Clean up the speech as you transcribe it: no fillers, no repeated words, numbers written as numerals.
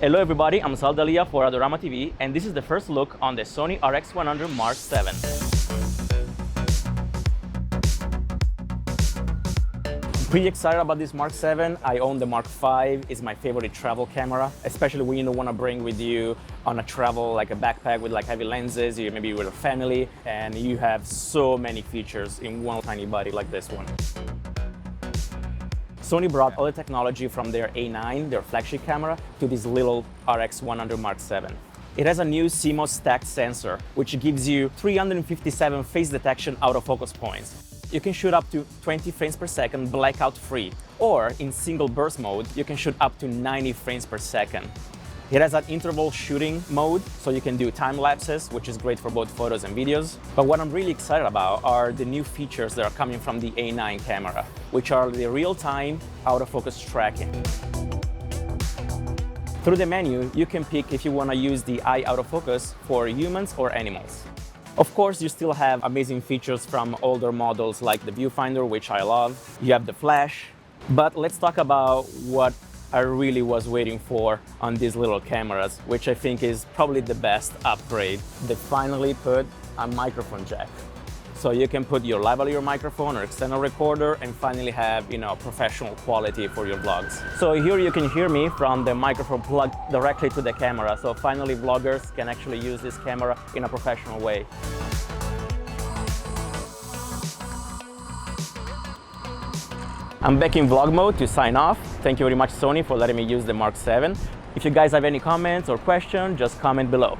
Hello everybody, I'm Sal D'Alia for Adorama TV, and this is the first look on the SONY RX100 Mark VII. Pretty excited about this Mark VII. I own the Mark V. It's my favorite travel camera, especially when you don't want to bring with you on a travel like a backpack with like heavy lenses, you maybe with a family, and you have so many features in one tiny body like this one. Sony brought all the technology from their A9, their flagship camera, to this little RX100 Mark VII. It has a new CMOS stacked sensor, which gives you 357 face detection autofocus points. You can shoot up to 20 frames per second blackout-free, or in single burst mode, you can shoot up to 90 frames per second. It has an interval shooting mode, so you can do time lapses, which is great for both photos and videos. But what I'm really excited about are the new features that are coming from the A9 camera, which are the real-time autofocus tracking. Through the menu, you can pick if you want to use the eye autofocus for humans or animals. Of course, you still have amazing features from older models like the viewfinder, which I love. You have the flash. But let's talk about what I really was waiting for on these little cameras, which I think is probably the best upgrade. They finally put a microphone jack. So you can put your lavalier microphone or external recorder and finally have, professional quality for your vlogs. So here you can hear me from the microphone plugged directly to the camera. So finally vloggers can actually use this camera in a professional way. I'm back in vlog mode to sign off. Thank you very much, Sony, for letting me use the Mark VII. If you guys have any comments or questions, just comment below.